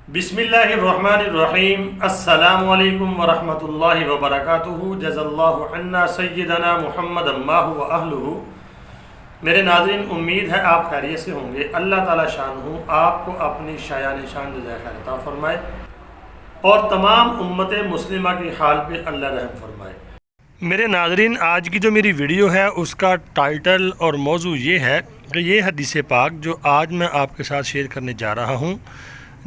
बिस्मिल्लाहिर्रहमानिर्रहीम अस्सलामु अलैकुम वरहमतुल्लाहि वबरकातुहू जज़ल्लाहु अन्ना सय्यदना मुहम्मद अम्माहु व अहलुहु। मेरे नाज़रीन, उम्मीद है आप खैरियत से होंगे। अल्लाह ताला शानहू आपको अपनी शायान शान जज़ा खैर अता फरमाए और तमाम उम्मत मुस्लिमा की हाल पे अल्लाह रहम फरमाए। मेरे नाज़रीन, आज की जो मेरी वीडियो है उसका टाइटल और मौजू ये है कि ये हदीस पाक जो आज मैं आपके साथ शेयर करने जा रहा हूँ,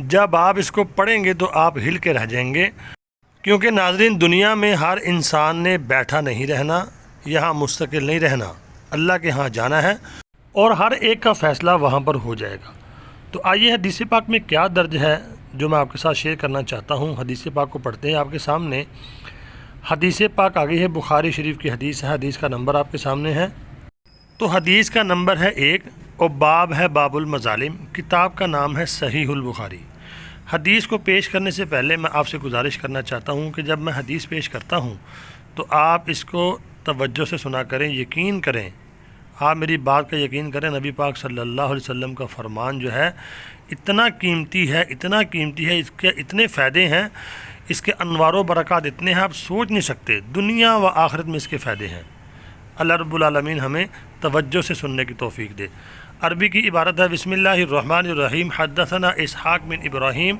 जब आप इसको पढ़ेंगे तो आप हिल के रह जाएंगे। क्योंकि नाज़रीन, दुनिया में हर इंसान ने बैठा नहीं रहना, यहाँ मुस्तकिल नहीं रहना, अल्लाह के यहाँ जाना है और हर एक का फ़ैसला वहाँ पर हो जाएगा। तो आइए हदीस पाक में क्या दर्ज है जो मैं आपके साथ शेयर करना चाहता हूँ। हदीस पाक को पढ़ते हैं। आपके सामने हदीस पाक आ गई है, बुखारी शरीफ की हदीस है। हदीस का नंबर आपके सामने है। तो हदीस का नंबर है 1 और बाब है बाबुल मज़ालिम। किताब का नाम है सहीहुल बुखारी। हदीस को पेश करने से पहले मैं आपसे गुजारिश करना चाहता हूँ कि जब मैं हदीस पेश करता हूँ तो आप इसको तवज्जो से सुना करें, यकीन करें, आप मेरी बात का यकीन करें। नबी पाक सल्लल्लाहु अलैहि वसल्लम का फरमान जो है इतना कीमती है, इतना कीमती है, इसके इतने फ़ायदे हैं, इसके अनवार बरक़ात इतने हैं आप सोच नहीं सकते। दुनिया व आखिरत में इसके फ़ायदे हैं। अल्लाह रब्बुल आलमीन हमें तवज्जो से सुनने की तौफीक दे। अरबी की इबारत है बिस्मिल्लाहिर्रहमानिर्रहीम। हद्दसना इसहाक़ बिन इब्राहीम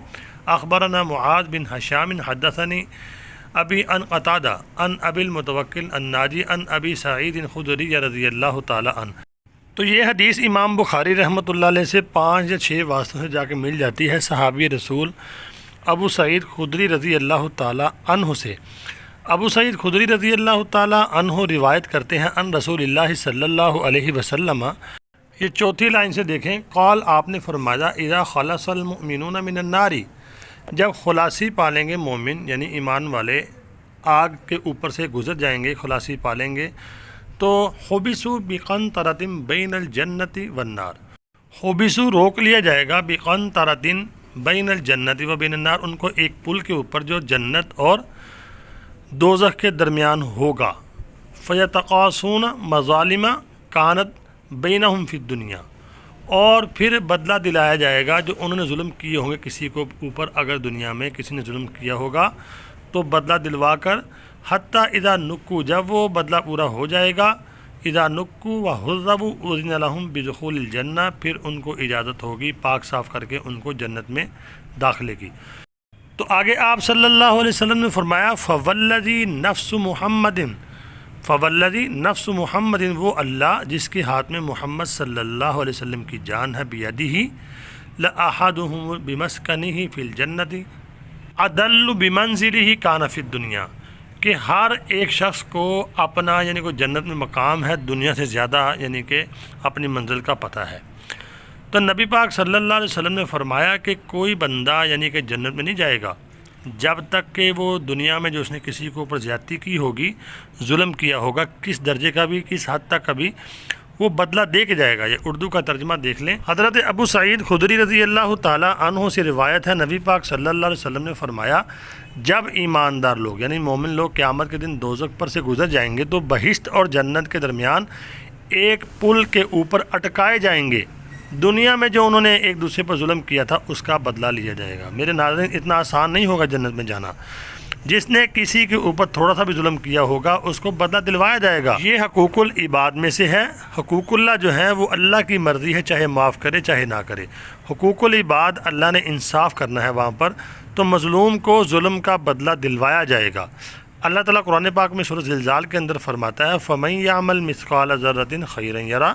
अख़बरना मुआज़ बिन हशाम हद्दसनी अबी अन क़तादा अन अबिल मुतवक्किल अन नाजी अन अबी सईद खुदरी रज़ियल्लाहु ताला अन। तो ये हदीस इमाम बुखारी रहमतुल्लाह अलैह से 5 या 6 वास्तों से जाके मिल जाती है। सहाबी रसूल अबू सईद खुदरी रज़ियल्लाहु ताला अन्हु से। अबू सईद खुदरी रज़ियल्लाहु ताला अन्हु रिवायत करते हैं अन रसूलिल्लाह सल्लल्लाहु अलैहि वसल्लम। ये चौथी लाइन से देखें। कौल आपने फरमाया इज़ा खलसल मुमिनून मिनन नारी, जब खलासी पालेंगे मोमिन यानी ईमान वाले आग के ऊपर से गुज़र जाएंगे, खलासी पालेंगे, तो हुबिसु बिक़ंतरतिन बैनल जन्नति वन्नार। हुबिसु रोक लिया जाएगा, बिक़ंतरतिन बैनल जन्नति व बैनन नार, उनको एक पुल के ऊपर जो जन्नत और दोज़ख के दरमियान होगा। फ़यतक़ासून मज़ालिमा कानत बैनहुम फ़िद दुनिया, और फिर बदला दिलाया जाएगा जो उन्होंने जुल्म किए होंगे किसी को ऊपर। अगर दुनिया में किसी ने जुल्म किया होगा तो बदला दिलवा कर हत्ता इज़ा नुक्कू, जब वो बदला पूरा हो जाएगा, इज़ा नुक्कू व हुज़्ज़बू उज़िन लहुम बिदुखूलिल जन्ना, फिर उनको इजाज़त होगी पाक साफ़ करके उनको जन्नत में दाखिले की। तो आगे आप सल्लल्लाहु अलैहि वसल्लम ने फरमाया फ़वल्लज़ी नफ्सु मुहम्मदिन, फ़वल्लज़ी नफ्सु मुहम्मदिन, वो अल्लाह जिसके हाथ में मोहम्मद सल्लल्लाहु अलैहि वसल्लम की जान है, बियदिही लअहदुहुम बिमस्कनिही फ़िल जन्नति अदल्लु बिमंज़िलिही कान फ़िद दुनिया, कि हर एक शख्स को अपना यानी कोई जन्नत में मकाम है दुनिया से ज़्यादा यानी कि अपनी मंजिल का पता है। तो नबी पाक सल्लल्लाहु अलैहि वसल्लम ने फरमाया कि कोई बंदा यानी कि जन्नत में नहीं जाएगा जब तक कि वो दुनिया में जो उसने किसी के ऊपर ज़्यादती की होगी, जुल्म किया होगा, किस दर्जे का भी, किस हद तक का भी, वो बदला दे के जाएगा। ये उर्दू का तर्जमा देख लें। हज़रत अबू सईद खुदरी रज़ियल्लाहु ताला अन्हु से रिवायत है, नबी पाक सल्लल्लाहु अलैहि वसल्लम ने फरमाया जब ईमानदार लोग यानी मोमिन लोग क़यामत के दिन दोज़ख पर से गुज़र जाएंगे तो बहिश्त और जन्नत के दरमियान एक पुल के ऊपर अटकाए जाएंगे। दुनिया में जो उन्होंने एक दूसरे पर जुल्म किया था उसका बदला लिया जाएगा। मेरे नाज़रीन, इतना आसान नहीं होगा जन्नत में जाना। जिसने किसी के ऊपर थोड़ा सा भी जुल्म किया होगा उसको बदला दिलवाया जाएगा। ये हकूकुल इबाद में से है। हकूकुल्लाह जो है वो अल्लाह की मर्ज़ी है, चाहे माफ़ करे चाहे ना करे। हकूकुल इबाद अल्लाह ने इंसाफ़ करना है वहाँ पर, तो मज़लूम को जुल्म का बदला दिलवाया जाएगा। अल्लाह ताला कुरान पाक में सूरह ज़िलज़ाल के अंदर फरमाता है फ़मन यअमल मिस्क़ाल ज़र्रतिन खैरन यरा,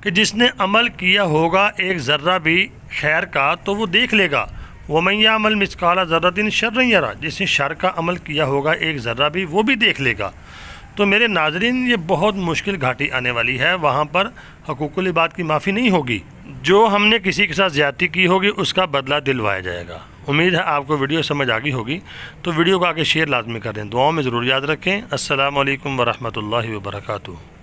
कि जिसने अमल किया होगा एक ज़र्रा भी खैर का तो वो देख लेगा। वमन यअमल मिस्क़ाल ज़र्रतिन शर्रन यरा, जिसने शर का अमल किया होगा एक ज़र्रा भी, वो भी देख लेगा। तो मेरे नाज़रीन, ये बहुत मुश्किल घाटी आने वाली है। वहाँ पर हकूकुल इबाद की माफ़ी नहीं होगी। जो हमने किसी के साथ ज़्यादती की होगी उसका बदला दिलवाया जाएगा। उम्मीद है आपको वीडियो समझ आ गई होगी। तो वीडियो को आगे शेयर लाजमी कर दें, दुआओं में ज़रूर याद रखें। अस्सलामु अलैकुम वरहमतुल्लाहि वबरकातुहू।